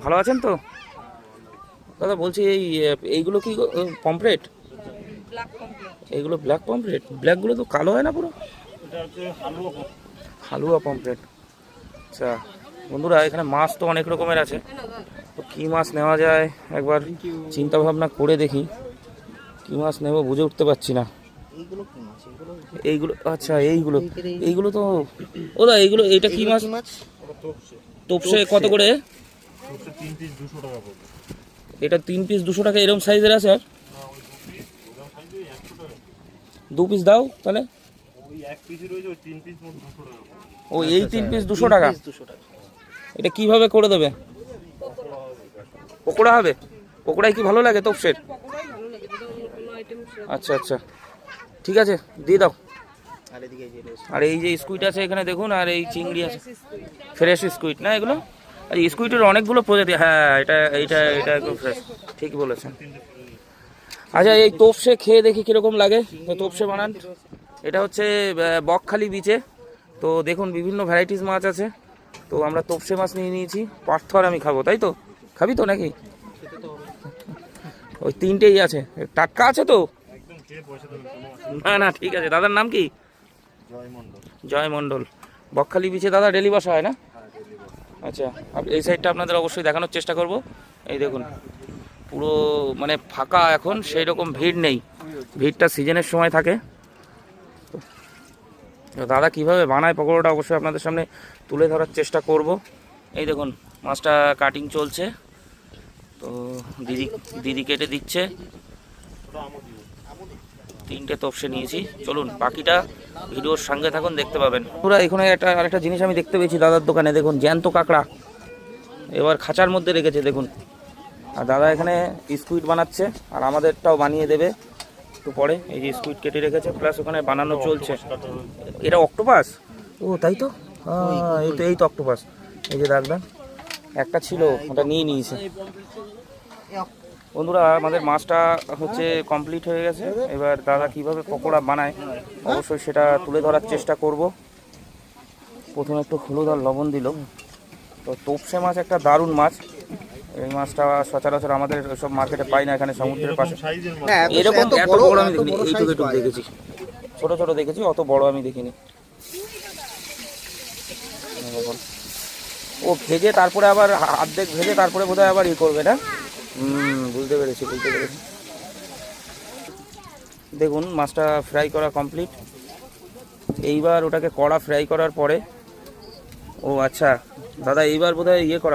ভালো আছেন তো দাদা? বলছি এইগুলো কি পমফ্রেট? এইগুলো ব্ল্যাক পমফ্রেট? ব্ল্যাকগুলো তো কালো হয় না পুরো? হালুয়া পমফ্রেট। আচ্ছা বন্ধুরা, এখানে মাছ তো অনেক রকমের আছে, তো কী মাছ নেওয়া যায় একবার চিন্তা ভাবনা করে দেখি। কী মাছ নেব বুঝে উঠতে পারছি না। এইগুলো আচ্ছা, এইগুলো এইগুলো তো ওদা এইগুলো, এটা কি মাছ? তোপসে কত করে? এটা 3 পিস 200 টাকা। এরকম সাইজের আছে? আর 2 পিস দাও তাহলে। ও এই 3 পিস 200 টাকা। এটা কিভাবে করে দেবে? পকোড়া হবে? পকোড়ায় কি ভালো লাগে তোপসের? আচ্ছা আচ্ছা ঠিক আছে, দিয়ে দাও। আর এই যে স্কুইড আছে এখানে দেখুন, আর এই চিংড়ি আছে, ফ্রেশ স্কুইড না এগুলো? আর স্কুইডের অনেকগুলো প্রজাতি। হ্যাঁ, এটা এইটা এটা একদম ফ্রেশ, ঠিক বলেছেন। আচ্ছা এই তোপসে খেয়ে দেখি কীরকম লাগে। তো তোপসে বানান। এটা হচ্ছে বকখালি বিচে। তো দেখুন বিভিন্ন ভ্যারাইটিস মাছ আছে। তো আমরা তোপসে মাছ নিয়ে নিয়েছি। পার্থর আমি খাবো, তাই তো? খাবি তো নাকি? ওই 3টেই আছে, টাটকা আছে তো? না না ঠিক আছে। দাদার নাম কি? জয় মণ্ডল। বকখালি বিচে দাদা ডেলি বসা হয় না? আচ্ছা, এই সাইডটা আপনাদের অবশ্যই দেখানোর চেষ্টা করব। এই দেখুন পুরো মানে ফাঁকা, এখন সেই রকম ভিড় নেই। ভিড়টা সিজনের সময় থাকে। তো দাদা কিভাবে বানায় পকোড়াটা অবশ্যই আপনাদের সামনে তুলে ধরার চেষ্টা করব। এই দেখুন মাছটা কাটিং চলছে, তো দিদি কেটে দিচ্ছে। 3টে তোপসে নিয়েছি। চলুন বাকিটা ভিডিওর সঙ্গে থাকুন, দেখতে পাবেন পুরো। এখানে আরেকটা জিনিস আমি দেখতে পেয়েছি দাদার দোকানে। দেখুন জ্যান্ত কাঁকড়া এবার খাঁচার মধ্যে রেখেছে দেখুন। আর দাদা এখানে স্কুইড বানাচ্ছে, আর আমাদেরটাও বানিয়ে দেবে একটু পরে। এই যে স্কুইড কেটে রেখেছে, প্লাস ওখানে বানানো চলছে। এটা অক্টোপাস? ও তাই তো, এই তো অক্টোপাস। এই যে দেখবেন একটা ছিল, ওটা নিয়ে নিয়েছে। বন্ধুরা আমাদের মাছটা হচ্ছে কমপ্লিট হয়ে গেছে। এবার দাদা কিভাবে পকোড়া বানায় অবশ্যই সেটা তুলে ধরার চেষ্টা করব। প্রথমে একটু হলুদ আর লবণ দিল। তো তোপসে মাছ একটা দারুণ মাছ। এই মাছটা সচরাচর আমাদের সব মার্কেটে পাই না, এখানে সমুদ্রের পাশে। এরকম এত বড় আমি দেখিনি, এইটুকু দেখেছি, ছোট ছোট দেখেছি, অত বড় আমি দেখিনি। ও ভেজে তারপরে আবার অর্ধেক ভেজে তারপরে বোধহয় আবার করবে না? বুঝতে পেরেছি। দেখুন মাছটা ফ্রাই করা কমপ্লিট। এইবার ওটাকে কড়া ফ্রাই করার পরে, ও আচ্ছা দাদা এইবার বোধহয় করা